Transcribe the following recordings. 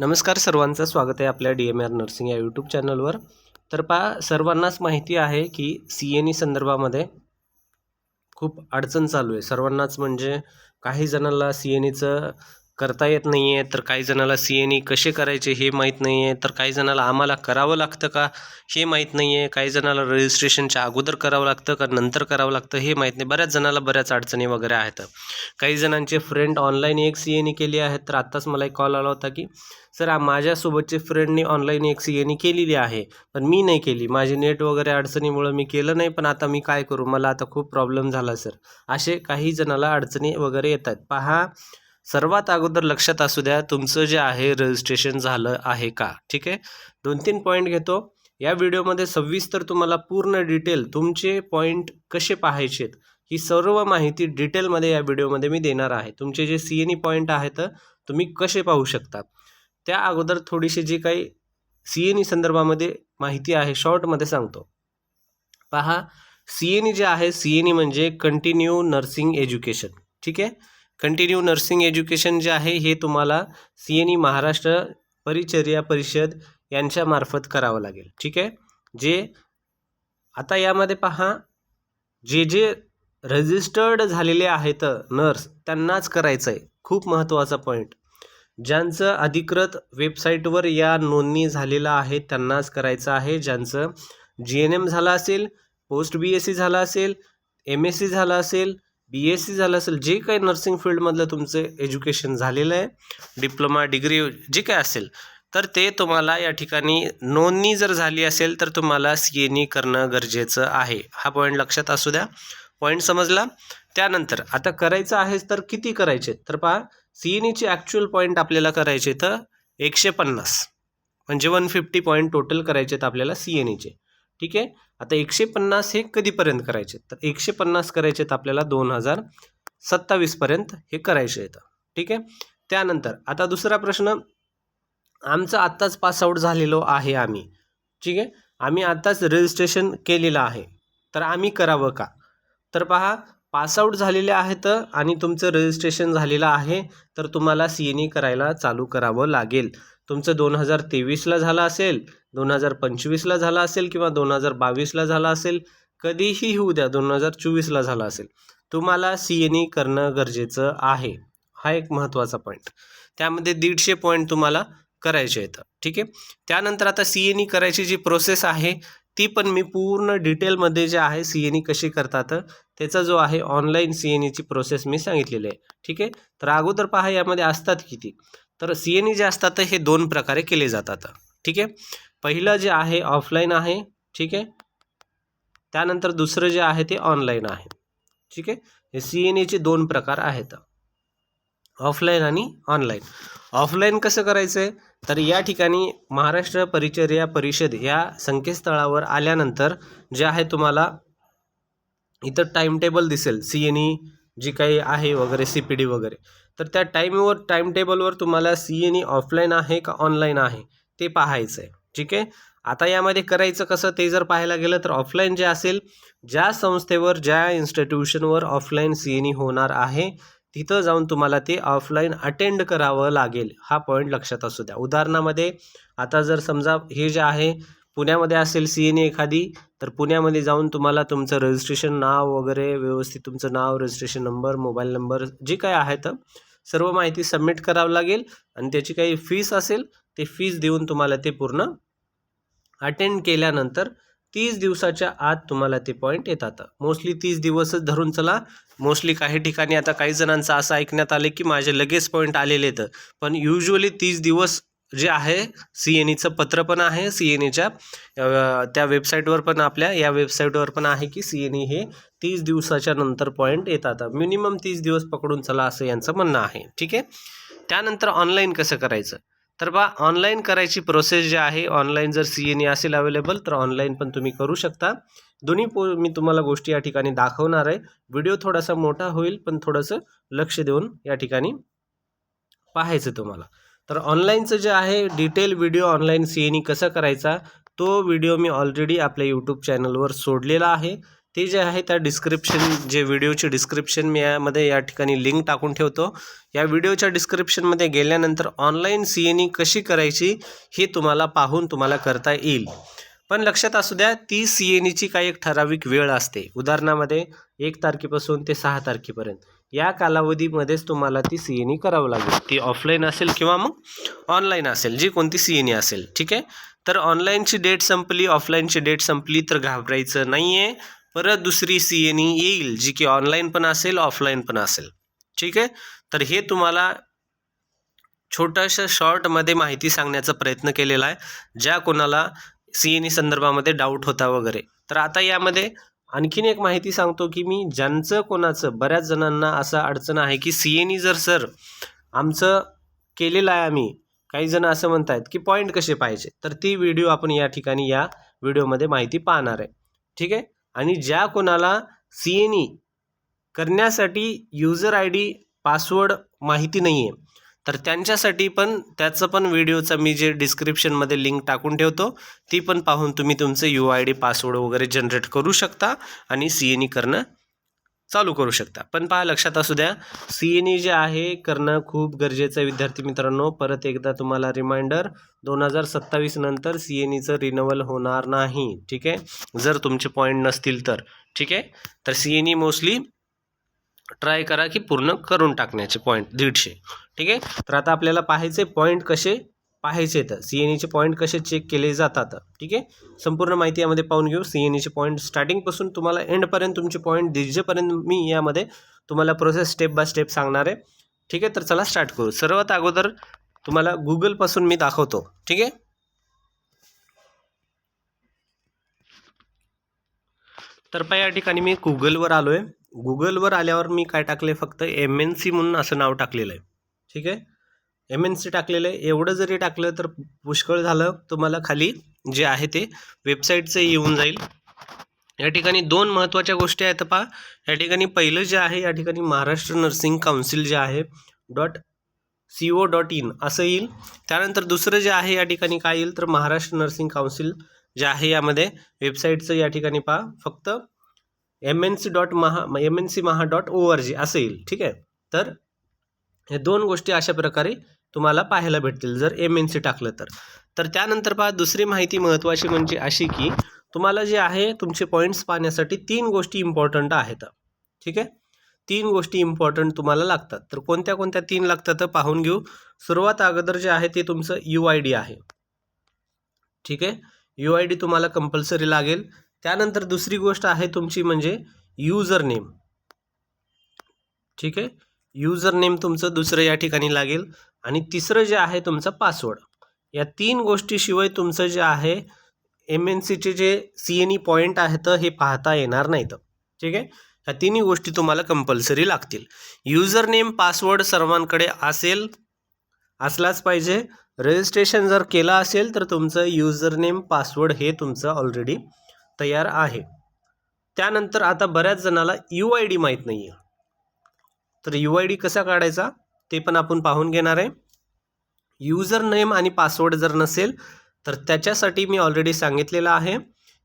नमस्कार सर्वांचं स्वागत आहे आपल्या DMR नर्सिंग या यूट्यूब चॅनलवर। तर सर्वांनाच माहिती आहे की CNE संदर्भामध्ये खूप अडचण चालू आहे सर्वांनाच, म्हणजे काही जणांना CNEचं करता येत नाही आहे, तर काही जणांना CNE कसे करायचे हे माहीत नाही आहे, तर काही जणांना आम्हाला करावं लागतं का हे माहीत नाही आहे, काही जणांना रजिस्ट्रेशनच्या अगोदर करावं लागतं का नंतर करावं लागतं हे माहीत नाही। बऱ्याच जणांना बऱ्याच अडचणी वगैरे आहेत। काही जणांचे फ्रेंड ऑनलाईन एक CNE केली आहे, तर आत्ताच मला एक कॉल आला होता की सर माझ्यासोबतचे फ्रेंडनी ऑनलाईन एक CNE केलेली आहे, पण मी नाही केली, माझी नेट वगैरे अडचणीमुळे मी केलं नाही, पण आता मी काय करू, मला आता खूप प्रॉब्लेम झाला सर। असे काही जणाला अडचणी वगैरे येतात। पहा, सर्वात अगोदर लक्षात असू द्या तुमचं जे आहे रजिस्ट्रेशन झालं आहे का, ठीक आहे। 2-3 पॉईंट घेतो या व्हिडिओमध्ये, सविस्तर तुम्हाला पूर्ण डिटेल तुमचे पॉईंट कसे पाहायचे ही सर्व माहिती डिटेलमध्ये या व्हिडिओमध्ये मी देणार आहे। तुमचे जे CNE पॉईंट आहेत तुम्ही कसे पाहू शकता, त्या अगोदर थोडीशी जी काही CNE संदर्भामध्ये माहिती आहे शॉर्टमध्ये सांगतो। पहा, CNE जे आहे, CNE म्हणजे कंटिन्यू नर्सिंग एज्युकेशन, ठीक आहे। कंटिन्यू नर्सिंग एज्युकेशन जे आहे हे तुम्हाला CNE महाराष्ट्र परिचर्या परिषद यांच्यामार्फत करावं लागेल, ठीक आहे। जे आता यामध्ये पहा, जे रजिस्टर्ड झालेले आहेत नर्स त्यांनाच करायचं आहे, खूप महत्त्वाचा पॉईंट। ज्यांचं अधिकृत वेबसाईटवर या नोंदणी झालेलं आहे त्यांनाच करायचं आहे। ज्यांचं GNM झालं असेल, पोस्ट BSc झालं असेल, MSc झालं असेल, BSc झालं असेल, जे काही नर्सिंग फील्डमधलं तुमचं एज्युकेशन झालेलं आहे, डिप्लोमा डिग्री जे काय असेल, तर ते तुम्हाला या ठिकाणी नोंदणी जर झाली असेल तर तुम्हाला CNE करणं गरजेचं आहे। हा पॉईंट लक्षात असू द्या, पॉईंट समजला। त्यानंतर आता करायचं आहे तर किती करायचे, तर पहा CNEचे ॲक्च्युअल पॉईंट आपल्याला करायचे तर 150, म्हणजे 150 पॉईंट टोटल करायचे आहेत आपल्याला CNEचे, ठीक आहे। आता 150 हे कधीपर्यंत करायचे, तर 150 करायचे आहेत आपल्याला 2027 पर्यंत हे करायचे आहेत, ठीक आहे। त्यानंतर आता दुसरा प्रश्न, आमचं आत्ताच पासआउट झालेलो आहे आम्ही, ठीक आहे, आम्ही आत्ताच रजिस्ट्रेशन केलेलं आहे, तर आम्ही करावं का, तर पहा, पासआउट झालेले आहेत आणि तुमचं रजिस्ट्रेशन झालेलं आहे तर तुम्हाला CNE करायला चालू करावं लागेल। तुमचं 2023ला झालं असेल, 2025ला झालं असेल किंवा 2022ला झालं असेल, कधीही होऊ द्या, 2024ला झालं असेल, तुम्हाला CNE करणं गरजेचं आहे। हा एक महत्त्वाचा पॉईंट, त्यामध्ये 150 पॉईंट तुम्हाला करायचे आहेत, ठीक आहे। त्यानंतर आता CNE करायची जी प्रोसेस आहे ती पण मी पूर्ण डिटेलमध्ये जे आहे CNE कशी करतात त्याचा जो आहे ऑनलाईन CNEची प्रोसेस मी सांगितलेली आहे, ठीक आहे। तर अगोदर पहा यामध्ये असतात किती, तर CNE जे असतात हे 2 प्रकारे केले जातात, ठीक आहे। पहिलं जे आहे ऑफलाईन आहे, ठीक आहे। त्यानंतर दुसरं जे आहे ते ऑनलाईन आहे, ठीक आहे। हे CNEचे 2 प्रकार आहेत, ऑफलाईन आणि ऑनलाईन। ऑफलाईन कसं करायचं आहे, तर या ठिकाणी महाराष्ट्र परिचर्या परिषद या संकेतस्थळावर आल्यानंतर जे आहे तुम्हाला इथं टाइम टेबल दिसेल, CNE जी काही आहे वगैरे CPD वगैरे, तर त्या टाइम टेबलवर तुम्हाला CNE ऑफलाईन आहे का ऑनलाईन आहे ते पाहायचं आहे, ठीक आहे। आता यामध्ये करायचं कसं ते जर पाहायला गेलं तर ऑफलाईन जे असेल, ज्या संस्थेवर ज्या इन्स्टिट्यूशनवर ऑफलाईन CNE होणार आहे तिथं जाऊन तुम्हाला ते ऑफलाईन अटेंड करावं लागेल। हा पॉईंट लक्षात असू द्या। उदाहरणामध्ये आता जर समजा हे जे आहे पुण्यामध्ये असेल CNE एखादी, तर पुण्यामध्ये जाऊन तुम्हाला तुमचं रजिस्ट्रेशन नाव वगैरे व्यवस्थित, तुमचं नाव, रजिस्ट्रेशन नंबर, मोबाईल नंबर जे काही आहे तर सर्व माहिती सबमिट करावं लागेल आणि त्याची काही फीस असेल ते फीस देऊन तुम्हाला ते पूर्ण अटेंड केल्यानंतर 30 दिवसाच्या आत तुम्हाला ते पॉईंट येतात। मोस्टली 30 दिवसच धरून चला, मोस्टली काही ठिकाणी आता काही जणांचं असं ऐकण्यात आले की माझे लगेच पॉईंट आलेले आहेत, पण युजली 30 दिवस जे आहे CNEचं पत्र पण आहे, CNEच्या त्या वेबसाईटवर पण, आपल्या या वेबसाईटवर पण आहे की CNE हे 30 दिवसाच्या नंतर पॉईंट येतात, मिनिमम 30 दिवस पकडून चला असं यांचं म्हणणं आहे, ठीक आहे। त्यानंतर ऑनलाईन कसं करायचं, तर ऑनलाईन करायची प्रोसेस जी आहे, ऑनलाईन जर CNE असेल अवेलेबल तर ऑनलाईन पण तुम्ही करू शकता। दोन्ही मी तुम्हाला गोष्टी या ठिकाणी दाखवणार आहे। व्हिडिओ थोडासा मोठा होईल पण थोडंसं लक्ष देऊन या ठिकाणी पाहायचं तुम्हाला। तर ऑनलाईनचं जे आहे डिटेल व्हिडिओ ऑनलाईन CNE कसं करायचा तो व्हिडिओ मी ऑलरेडी आपल्या यूट्यूब चॅनलवर सोडलेला आहे, ते जे आहे त्या डिस्क्रिप्शन, जे व्हिडिओची डिस्क्रिप्शन मी यामध्ये या ठिकाणी लिंक टाकून ठेवतो. या व्हिडिओच्या डिस्क्रिप्शनमध्ये गेल्यानंतर ऑनलाईन CNE कशी करायची हे तुम्हाला पाहून तुम्हाला करता येईल. पण लक्षात असू द्या, ती CNEची काही एक ठराविक वेळ असते. उदाहरणामध्ये 1 तारखेपासून ते 6 तारखेपर्यंत या कालावधीमध्येच तुम्हाला ती CNE करावं लागेल. ती ऑफलाईन असेल किंवा मग ऑनलाईन असेल, जी कोणती CNE असेल. ठीक आहे. तर ऑनलाईनची डेट संपली, ऑफलाईनची डेट संपली तर घाबरायचं नाही आहे. परत दुसरी CNE येईल जी की ऑनलाईन पण असेल, ऑफलाईन पण असेल. ठीक आहे. तर हे तुम्हाला छोट्याशा शॉर्टमध्ये माहिती सांगण्याचा प्रयत्न केलेला आहे, ज्या कोणाला CNE संदर्भामध्ये डाऊट होता वगैरे. तर आता यामध्ये आणखीन एक माहिती सांगतो की मी ज्यांचं कोणाचं बऱ्याच जणांना असं अडचण आहे की CNE जर सर आमचं केलेलं आहे आम्ही, काही जण असं म्हणतात की पॉईंट कसे पाहिजे, तर ती व्हिडिओ आपण या ठिकाणी या व्हिडिओमध्ये माहिती पाहणार आहे. ठीक आहे. आणि ज्या कोणाला CNE करण्यासाठी युजर ID पासवर्ड माहिती नाही आहे, तर त्यांच्यासाठी पण त्याचं पण व्हिडिओचा मी जे डिस्क्रिप्शनमध्ये लिंक टाकून ठेवतो, ती पण पाहून तुम्ही तुमचं UID पासवर्ड वगैरे जनरेट करू शकता आणि CNE करणं चालू करू शकता. पण पहा, लक्षात असू द्या, CNE जे आहे करणं खूप गरजेचं आहे विद्यार्थी मित्रांनो. परत एकदा तुम्हाला रिमाइंडर, 2027 नंतर CNEचं रिन्युअल होणार नाही. ठीक आहे, जर तुमचे पॉईंट नसतील तर. ठीक आहे. तर CNE मोस्टली ट्राय करा की पूर्ण करून टाकण्याचे पॉईंट 150. ठीक आहे. तर आता आपल्याला पाहायचे पॉईंट कसे पाहायचे, तर CNEचे पॉईंट कसे चेक केले जातात. ठीक आहे. संपूर्ण माहिती यामध्ये पाहून घेऊ. CNEचे पॉईंट स्टार्टिंगपासून तुम्हाला एंडपर्यंत तुमचे पॉईंट दिसेपर्यंत मी यामध्ये तुम्हाला प्रोसेस स्टेप बाय स्टेप सांगणार आहे. ठीक आहे. तर चला स्टार्ट करू. सर्वात अगोदर तुम्हाला गुगलपासून मी दाखवतो. ठीक आहे. तर पहा, या ठिकाणी मी गुगलवर आलो आहे. गुगलवर आल्यावर मी काय टाकले, फक्त MNC म्हणून असं नाव टाकलेलं आहे. ठीक आहे. MNC टाकलेलं आहे. एवढं जरी टाकलं तर पुष्कळ झालं. तुम्हाला खाली जे आहे ते वेबसाईटचं येऊन जाईल. या ठिकाणी 2 महत्त्वाच्या गोष्टी आहेत. पहा, या ठिकाणी पहिलं जे आहे, या ठिकाणी महाराष्ट्र नर्सिंग काउन्सिल जे आहे .co.in असं येईल. त्यानंतर दुसरं जे आहे या ठिकाणी काय येईल, तर महाराष्ट्र नर्सिंग काउन्सिल जे आहे यामध्ये वेबसाईटचं या ठिकाणी पहा फक्त mnc.maha.org असं येईल. ठीक आहे. तर हे 2 गोष्टी अशा प्रकारे तुम्हाला पाहायला भेटतील जर MNC टाकलं तर. तर त्यानंतर पहा, दुसरी माहिती महत्त्वाची म्हणजे अशी की तुम्हाला जे आहे तुमचे पॉईंट्स पाहण्यासाठी 3 गोष्टी इम्पॉर्टंट आहेत. ठीक आहे. 3 गोष्टी इम्पॉर्टंट तुम्हाला लागतात. तर कोणत्या कोणत्या 3 लागतात तर पाहून घेऊ. सर्वात अगोदर जे आहे ते तुमचं UID आहे. ठीक आहे. UID तुम्हाला कंपल्सरी लागेल. त्यानंतर दुसरी गोष्ट आहे तुमची म्हणजे युजर नेम. ठीक आहे. युजर नेम तुमचं दुसरं या ठिकाणी लागेल. आणि तिसरं जे आहे तुमचं पासवर्ड. या 3 गोष्टीशिवाय तुमचं जे आहे MNCचे जे CNE पॉईंट आहेत हे पाहता येणार नाहीत. ठीक आहे. ह्या 3 गोष्टी तुम्हाला कंपल्सरी लागतील. युजर नेम पासवर्ड सर्वांकडे असलाच पाहिजे. रजिस्ट्रेशन जर केलं असेल तर तुमचं युजर नेम पासवर्ड हे तुमचं ऑलरेडी तयार आहे. त्यानंतर आता बऱ्याच जणाला UID माहीत नाही आहे, तर UID कसा काढायचा ते पण आपण पाहून घेणार आहे. युजर नेम आणि पासवर्ड जर नसेल तर त्याच्यासाठी मी ऑलरेडी सांगितलेलं आहे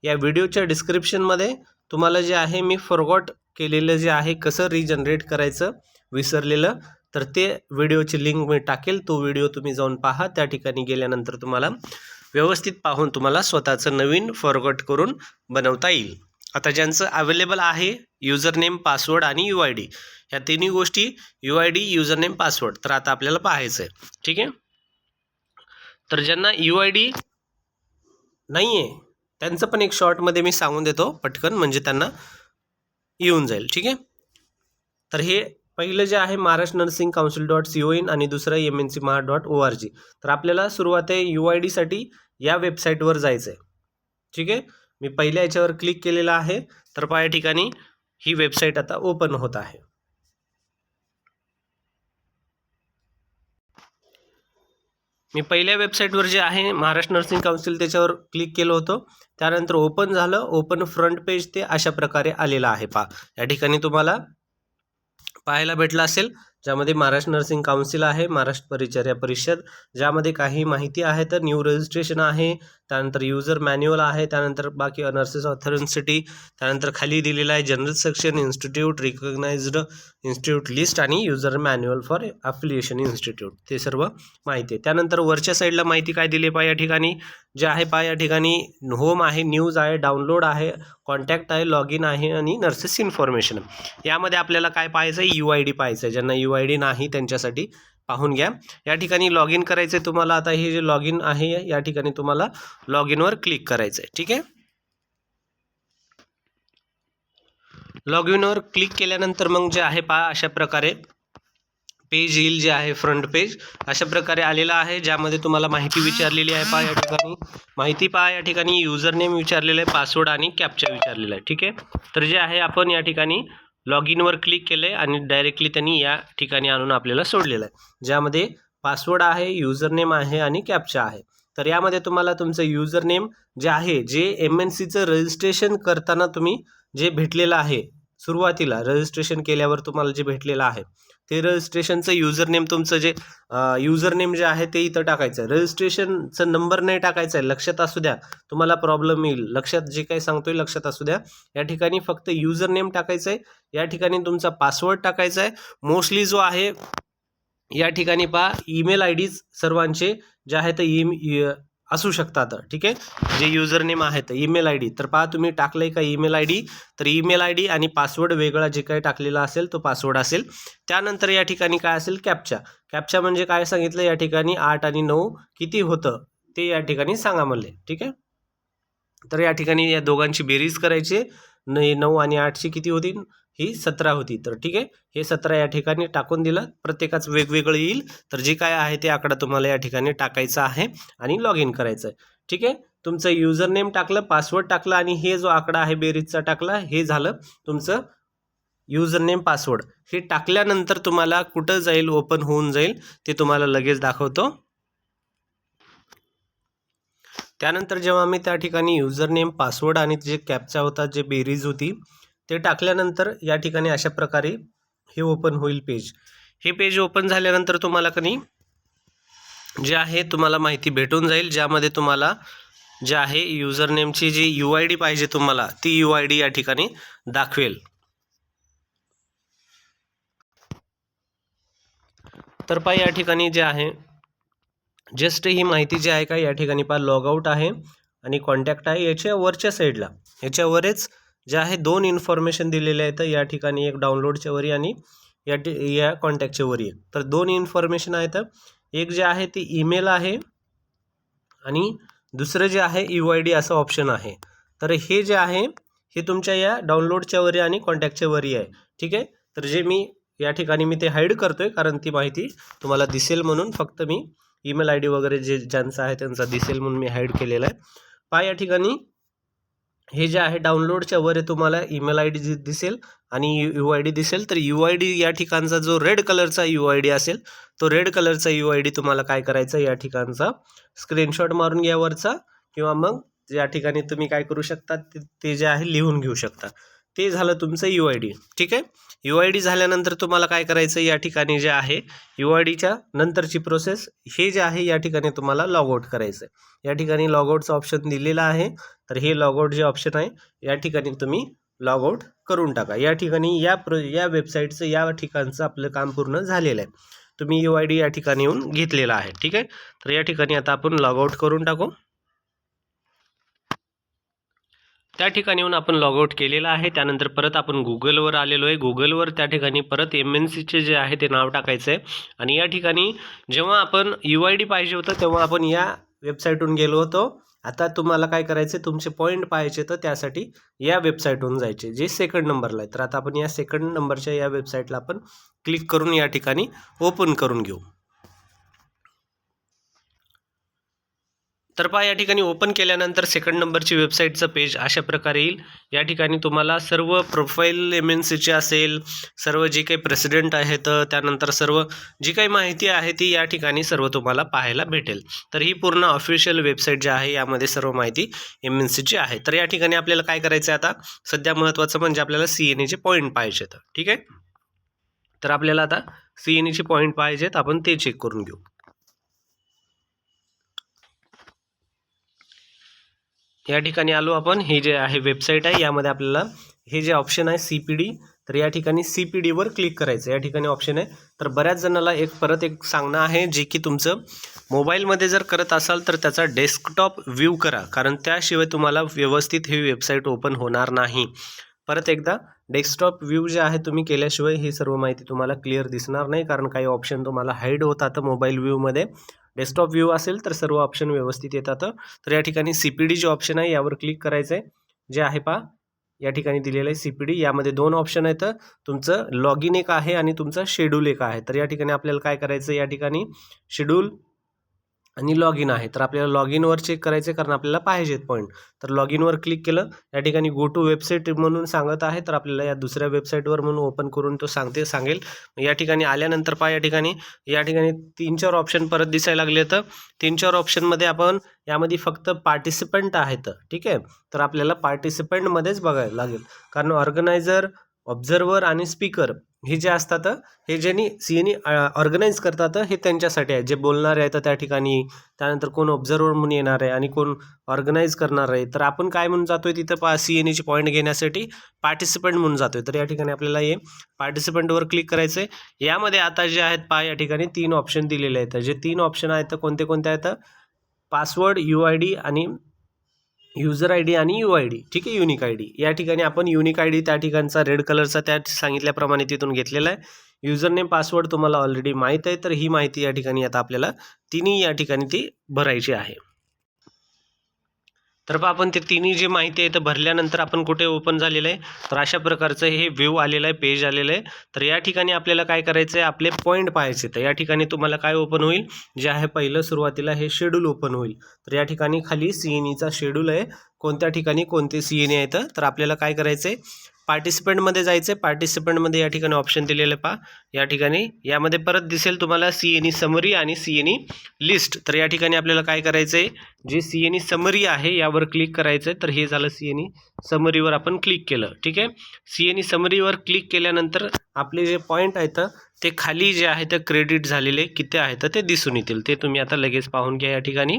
या व्हिडिओच्या डिस्क्रिप्शनमध्ये. तुम्हाला जे आहे मी फॉरगॉट केलेलं जे आहे कसं रिजनरेट करायचं विसरलेलं, तर ते व्हिडिओची लिंक मी टाकेल. तो व्हिडिओ तुम्ही जाऊन पहा. त्या ठिकाणी गेल्यानंतर तुम्हाला व्यवस्थित पाहून तुम्हाला स्वतःचं नवीन फॉरगॉट करून बनवता येईल. आता ज्यांचं अवेलेबल आहे युजर नेम, पासवर्ड आणि UID, ह्या 3 गोष्टी UID, युजर नेम, पासवर्ड, तर आता आपल्याला पाहायचं आहे. ठीक आहे. तर ज्यांना UID नाही आहे त्यांचं पण एक शॉर्टमध्ये मी सांगून देतो पटकन, म्हणजे त्यांना येऊन जाईल. ठीक आहे. तर हे पहिलं जे आहे महाराष्ट्र नर्सिंग काउन्सिल .co.in आणि दुसरं mncmaha.org. तर आपल्याला सुरुवात आहे UID साठी या वेबसाईटवर जायचं आहे. ठीक आहे. मी पहिल्या याच्यावर क्लिक केलेलं आहे. तर पहा, या ठिकाणी ही वेबसाईट आता ओपन होत आहे. मी पहिल्या वेबसाईटवर जे आहे महाराष्ट्र नर्सिंग काउन्सिल त्याच्यावर क्लिक केलं होतं. त्यानंतर ओपन झालं. ओपन फ्रंट पेज ते अशा प्रकारे आलेलं आहे. पहा, या ठिकाणी तुम्हाला पाहायला भेटलं असेल ज्यामध्ये महाराष्ट्र नर्सिंग काउन्सिल आहे, महाराष्ट्र परिचर्या परिषद, ज्यामध्ये काही माहिती आहे. तर न्यू रजिस्ट्रेशन आहे, त्यानंतर युजर मॅन्युअल आहे, त्यानंतर बाकी नर्सेस ऑथॉरिटी, त्यानंतर खाली दिलेला आहे general section, institute, recognized institute list आणि user manual for affiliation institute, ते सर्व माहिती आहे. त्यानंतर वरच्या साईडला माहिती काय दिली पहा या ठिकाणी, जे आहे पहा या ठिकाणी होम आहे, न्यूज आहे, डाउनलोड आहे, कॉन्टॅक्ट आहे, लॉग इन आहे आणि नर्सेस इन्फॉर्मेशन. यामध्ये आपल्याला काय पाहायचं आहे, UID पाहायचं आहे. ज्यांना UID नाही त्यांच्यासाठी पाहून घ्या. या ठिकाणी लॉग इन करायचं आहे तुम्हाला. आता हे जे लॉग इन आहे या ठिकाणी तुम्हाला लॉग इनवर क्लिक करायचं आहे. ठीक आहे, लॉग इनवर क्लिक केल्यानंतर मग जे आहे पहा अशा प्रकारे पेज येईल, जे आहे फ्रंट पेज अशा प्रकारे आलेला आहे, ज्यामध्ये तुम्हाला माहिती विचारलेली आहे. पहा या ठिकाणी माहिती पहा, या ठिकाणी युजर नेम विचारलेलं आहे, पासवर्ड आणि कॅप्चा विचारलेला आहे. ठीक आहे, तर जे आहे आपण या ठिकाणी लॉग इनवर क्लिक केले आणि डायरेक्टली त्यांनी या ठिकाणी आणून आपल्याला सोडलेलं आहे, ज्यामध्ये पासवर्ड आहे, युजर नेम आहे आणि कॅप्चा आहे. तर यामध्ये तुम्हाला तुमचं युजर नेम जे आहे, जे MNCचं रजिस्ट्रेशन करताना तुम्ही जे भेटलेलं आहे, सुरुवातीला रजिस्ट्रेशन केल्यावर तुम्हाला जे भेटलेलं आहे ते रजिस्ट्रेशनचं युजर नेम, तुमचं जे युजर नेम जे आहे ते इथं टाकायचं आहे. रजिस्ट्रेशनचं नंबर नाही टाकायचा आहे, लक्षात असू द्या, तुम्हाला प्रॉब्लेम येईल. लक्षात जे काही सांगतोय लक्षात असू द्या. या ठिकाणी फक्त युजर नेम टाकायचं आहे, या ठिकाणी तुमचा पासवर्ड टाकायचा आहे. मोस्टली जो आहे या ठिकाणी पहा ईमेल ID सर्वांचे जे आहे ते असू शकतात. ठीक आहे, जे युजर नेम आहेत ईमेल ID, तर पहा तुम्ही टाकलंय का ईमेल ID, तर ईमेल ID आणि पासवर्ड वेगळा जे काही टाकलेला असेल तो पासवर्ड असेल. त्यानंतर या ठिकाणी काय असेल, कॅप्चा म्हणजे काय सांगितलं या ठिकाणी 8 आणि 9 किती होतं ते या ठिकाणी सांगा म्हणले. ठीक आहे, तर या ठिकाणी या दोघांची बेरीज करायची, 9 आणि 8ची किती होती, ही 17 होती. तर ठीक आहे, हे 17 या ठिकाणी टाकून दिलं, प्रत्येकाच वेगवेगळं येईल. तर जे काय आहे ते आकडा तुम्हाला या ठिकाणी टाकायचा आहे आणि लॉग इन करायचं आहे. ठीक आहे, तुमचं युजर नेम टाकलं, पासवर्ड टाकलं आणि हे जो आकडा आहे बेरीजचा टाकला, हे झालं तुमचं युजर नेम पासवर्ड. हे टाकल्यानंतर तुम्हाला कुठं जाईल, ओपन होऊन जाईल, ते तुम्हाला लगेच दाखवतो. त्यानंतर जेव्हा मी त्या ठिकाणी युजर नेम, पासवर्ड आणि जे कॅप्चा होता, जे बेरीज होती ते टाकल्यानंतर या ठिकाणी अशा प्रकारे हे ओपन होईल पेज. हे पेज ओपन झाल्यानंतर तुम्हाला कनी जे आहे तुम्हाला माहिती भेटून जाईल, ज्यामध्ये तुम्हाला जे आहे युजर नेमची जी UID पाहिजे तुम्हाला, ती UID या ठिकाणी दाखवेल. तर पहा या ठिकाणी जे आहे जस्ट ही माहिती जी आहे का या ठिकाणी पहा लॉगआउट आहे आणि कॉन्टॅक्ट आहे. याच्या वरच्या साईडला याच्यावरच जे आहे 2 इन्फॉर्मेशन दिलेले आहेत. या ठिकाणी एक डाउनलोडच्या वरी आणि या कॉन्टॅक्टच्या वरी. तर 2 इन्फॉर्मेशन आहेत. एक जे आहे ती ईमेल आहे आणि दुसरं जे आहे UID असं ऑप्शन आहे. तर हे जे आहे हे तुमच्या या डाउनलोडच्या वरी आणि कॉन्टॅक्टच्या वरी आहे. ठीक आहे, तर जे मी या ठिकाणी मी ते हाईड करतोय, कारण ती माहिती तुम्हाला दिसेल म्हणून फक्त मी ईमेल ID वगैरे जे ज्यांचा आहे त्यांचा दिसेल म्हणून मी हाईड केलेला आहे. पहा या ठिकाणी हे जे आहे डाउनलोडच्या वर तुम्हाला ईमेल ID दिसेल आणि UID दिसेल. तर UID या ठिकाणचा जो रेड कलरचा UID असेल, तो रेड कलरचा UID तुम्हाला काय करायचं, या ठिकाणचा स्क्रीनशॉट मारून घ्या वरचा, किंवा मग या ठिकाणी तुम्ही काय करू शकता ते जे आहे लिहून घेऊ शकता. ते झालं तुमचं UID. ठीक आहे, UID झाल्यानंतर तुम्हाला काय करायचं, या ठिकाणी जे आहे UIDच्या नंतरची प्रोसेस, हे जे आहे या ठिकाणी तुम्हाला लॉगआउट करायचं आहे. या ठिकाणी लॉगआउटचं ऑप्शन दिलेलं आहे. तर हे लॉगआउट जे ऑप्शन आहे या ठिकाणी तुम्ही लॉगआउट करून टाका. या ठिकाणी या वेबसाईटचं या ठिकाणचं आपलं काम पूर्ण झालेलं आहे. तुम्ही UID या ठिकाणी येऊन घेतलेला आहे. ठीक आहे, तर या ठिकाणी आता आपण लॉगआउट करून टाकू. त्या ठिकाणी येऊन आपण लॉगआउट केलेला आहे. त्यानंतर परत आपण गुगलवर आलेलो आहे. गुगलवर त्या ठिकाणी परत MNCचे जे आहे ते नाव टाकायचं आहे. आणि या ठिकाणी जेव्हा आपण UID पाहिजे होतं तेव्हा आपण या वेबसाईटहून गेलो होतो. आता तुम्हाला काय करायचं, तुमचे पॉईंट पाहायचे तर त्यासाठी या वेबसाईटहून जायचे, जे सेकंड नंबरला आहे. तर आता आपण या सेकंड नंबरच्या या वेबसाईटला आपण क्लिक करून या ठिकाणी ओपन करून घेऊ. तर पहा या ठिकाणी ओपन केल्यानंतर सेकंड नंबरची वेबसाईटचं पेज अशा प्रकारे येईल. या ठिकाणी तुम्हाला सर्व प्रोफाईल MNCचे असेल, सर्व जे काही प्रेसिडेंट आहेत, त्यानंतर सर्व जी काही माहिती आहे ती या ठिकाणी सर्व तुम्हाला पाहायला भेटेल. तर ही पूर्ण ऑफिशियल वेबसाईट जी आहे यामध्ये सर्व माहिती MNCची आहे. तर या ठिकाणी आपल्याला काय करायचं आहे, आता सध्या महत्त्वाचं म्हणजे आपल्याला CNAचे पॉईंट पाहिजे. ठीक आहे, तर आपल्याला आता CNEचे पॉईंट पाहिजेत, आपण ते चेक करून घेऊ. या ठिकाणी आलो आपण. हे जे आहे वेबसाईट आहे, यामध्ये आपल्याला हे जे ऑप्शन आहे CPD, तर या ठिकाणी CPD वर क्लिक करायचं. या ठिकाणी ऑप्शन आहे. तर बऱ्याच जणाला परत एक सांगणं आहे, जे की तुमचं मोबाईलमध्ये जर करत असाल तर त्याचा डेस्कटॉप व्ह्यू करा, कारण त्याशिवाय तुम्हाला व्यवस्थित ही वेबसाईट ओपन होणार नाही. परत एकदा डेस्कटॉप व्ह्यू जे आहे तुम्ही केल्याशिवाय ही सर्व माहिती तुम्हाला क्लिअर दिसणार नाही, कारण काही ऑप्शन तुम्हाला हाईड होतात मोबाईल व्ह्यूमध्ये. डेस्कटॉप व्ह्यू असेल तर सर्व ऑप्शन व्यवस्थित येतात. तर या ठिकाणी CPD जे ऑप्शन आहे यावर क्लिक करायचं आहे. जे आहे पहा या ठिकाणी दिलेलं आहे CPD. यामध्ये 2 ऑप्शन आहेत. तुमचं लॉग इन एक आहे आणि तुमचं शेड्यूल एक आहे. तर या ठिकाणी आपल्याला काय करायचं, या ठिकाणी शेड्यूल आणि लॉग इन आहे. तर आपल्याला लॉग इनवर चेक करायचे, कारण आपल्याला पाहिजेत पॉईंट. तर लॉग इनवर क्लिक केलं. या ठिकाणी गो टू वेबसाईट म्हणून सांगत आहे, तर आपल्याला या दुसऱ्या वेबसाईटवर म्हणून ओपन करून तो सांगेल. या ठिकाणी आल्यानंतर पहा या ठिकाणी 3-4 ऑप्शन परत दिसायला लागले. तर 3-4 ऑप्शनमध्ये आपण यामध्ये फक्त पार्टिसिपंट आहेत. ठीक आहे, तर आपल्याला पार्टिसिपंटमध्येच बघायला लागेल, कारण ऑर्गनायझर, ऑब्झर्वर आणि स्पीकर हे जे असतात, हे ज्यांनी CNE ऑर्गनाईज करतात, हे त्यांच्यासाठी आहे. जे बोलणारे आहेत त्या ठिकाणी, त्यानंतर कोण ऑब्झर्वर म्हणून येणार आहे आणि कोण ऑर्गनाईज करणार आहे. तर आपण काय म्हणून जातोय तिथं CNEचे पॉईंट घेण्यासाठी पार्टिसिपंट म्हणून जातोय. तर या ठिकाणी आपल्याला हे पार्टिसिपंटवर क्लिक करायचं आहे. यामध्ये आता जे आहेत पहा या ठिकाणी 3 ऑप्शन दिलेले आहेत. जे 3 ऑप्शन आहेत कोणते कोणते आहेत, पासवर्ड, UID आणि युजर ID आणि UID. ठीक आहे, युनिक ID. या ठिकाणी आपण युनिक ID त्या ठिकाणचा रेड कलरचा त्या सांगितल्याप्रमाणे तिथून घेतलेला आहे. युजर नेम, पासवर्ड तुम्हाला ऑलरेडी माहीत आहे. तर ही माहिती या ठिकाणी आता आपल्याला तिन्ही या ठिकाणी ती भरायची आहे. तर पहा आपण ते तिन्ही जी माहिती आहे तर भरल्यानंतर आपण कुठे ओपन झालेलं आहे, तर अशा प्रकारचं हे व्ह्यू आलेलं आहे, पेज आलेलं आहे. तर या ठिकाणी आपल्याला काय करायचं आहे, आपले पॉईंट पाहायचे. तर या ठिकाणी तुम्हाला काय ओपन होईल, जे आहे पहिलं सुरुवातीला हे शेड्यूल ओपन होईल. तर या ठिकाणी खाली CNEचा शेड्यूल आहे, कोणत्या ठिकाणी कोणते CNE आहेत. तर आपल्याला काय करायचं आहे, पार्टिसिपंटमध्ये जायचं आहे. पार्टिसिपंटमध्ये या ठिकाणी ऑप्शन दिलेलं पहा. या ठिकाणी यामध्ये परत दिसेल तुम्हाला CNE समरी आणि CNE लिस्ट. तर या ठिकाणी आपल्याला काय करायचं आहे, जे CNE समरी आहे यावर क्लिक करायचं आहे. तर हे झालं CNE समरीवर आपण क्लिक केलं. ठीक आहे, CNE समरीवर क्लिक केल्यानंतर आपले जे पॉईंट आहेत ते खाली जे आहे ते क्रेडिट झालेले किती आहेत ते दिसून येतील. ते तुम्ही आता लगेच पाहून घ्या या ठिकाणी.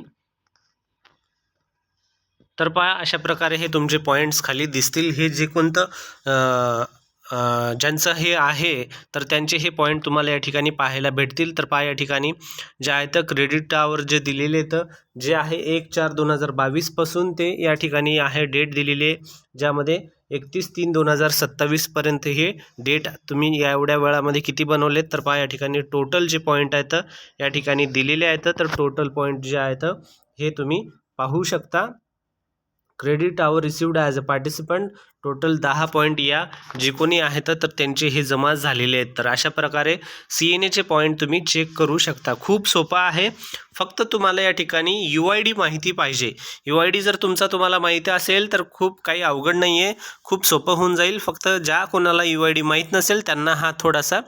तर पहा अशा प्रकारे हे तुमचे पॉईंट्स खाली दिसतील. हे जे कोणतं ज्यांचं हे आहे तर त्यांचे हे पॉईंट तुम्हाला या ठिकाणी पाहायला भेटतील. तर पहा या ठिकाणी जे आहे तर क्रेडिटावर जे दिलेले आहेत, जे आहे 1/4/2022 पासून ते या ठिकाणी आहे डेट दिलेली आहे, ज्यामध्ये 31/3/2027 पर्यंत हे डेट तुम्ही या एवढ्या वेळामध्ये किती बनवलेत. तर पहा या ठिकाणी टोटल जे पॉईंट आहेत या ठिकाणी दिलेले आहेत. तर टोटल पॉईंट जे आहेत हे तुम्ही पाहू शकता. Credit hour received as a participant total 10 point या जे कोणी आहेत तर त्यांचे हे जमा झालेले आहेत. तर अशा प्रकारे CNEचे पॉईंट तुम्ही चेक करू शकता. खूप सोपा आहे, फक्त तुम्हाला या ठिकाणी UID माहिती पाहिजे. UID जर तुम्हाला माहिती असेल तर खूप काही अवघड नाही आहे, खूप सोपं होऊन जाईल. फक्त ज्या कोणाला UID माहीत नसेल त्यांना हा थोडासा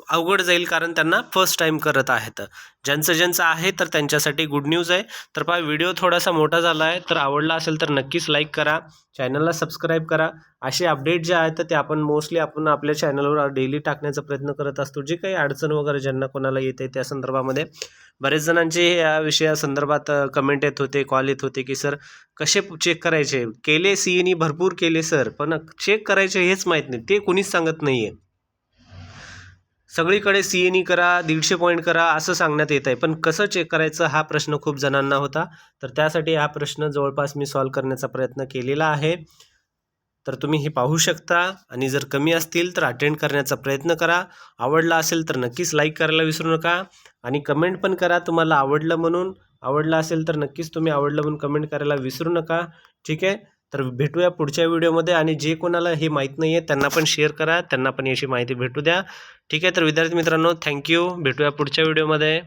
अवघड जाईल, कारण त्यांना फर्स्ट टाईम करत आहेत. ज्यांचं आहे तर त्यांच्यासाठी गुड न्यूज आहे. तर पहा व्हिडिओ थोडासा मोठा झाला आहे, तर आवडला असेल तर नक्कीच लाईक करा, चॅनलला सबस्क्राईब करा. असे अपडेट जे आहेत ते आपण मोस्टली आपल्या चॅनलवर डेली टाकण्याचा प्रयत्न करत असतो. जे काही अडचण वगैरे ज्यांना कोणाला येते त्या संदर्भामध्ये बरेच जणांचे या विषयासंदर्भात कमेंट येत होते, कॉल येत होते की सर कसे चेक करायचे, केले CNE भरपूर केले सर, पण चेक करायचे हेच माहीत नाही, ते कुणीच सांगत नाही आहे. सगळीकडे CNE करा, 150 पॉईंट करा असं सांगण्यात येत आहे, पण कसं चेक करायचं हा प्रश्न खूप जणांना होता. तर त्यासाठी हा प्रश्न जवळपास मी सॉल्व करण्याचा प्रयत्न केलेला आहे. तर तुम्ही हे पाहू शकता, आणि जर कमी असतील तर अटेंड करण्याचा प्रयत्न करा. आवडला असेल तर नक्कीच लाईक करायला विसरू नका, आणि कमेंट पण करा तुम्हाला आवडलं म्हणून. आवडलं असेल तर नक्कीच तुम्ही आवडलं म्हणून कमेंट करायला विसरू नका. ठीक आहे, तर भेटूया पुढच्या व्हिडिओमध्ये, आणि जे कोणाला हे माहीत नाही आहे त्यांना पण शेअर करा, त्यांना पण याची माहिती भेटू द्या. ठीक आहे, तर विद्यार्थी मित्रांनो थँक्यू, भेटूया पुढच्या व्हिडिओमध्ये.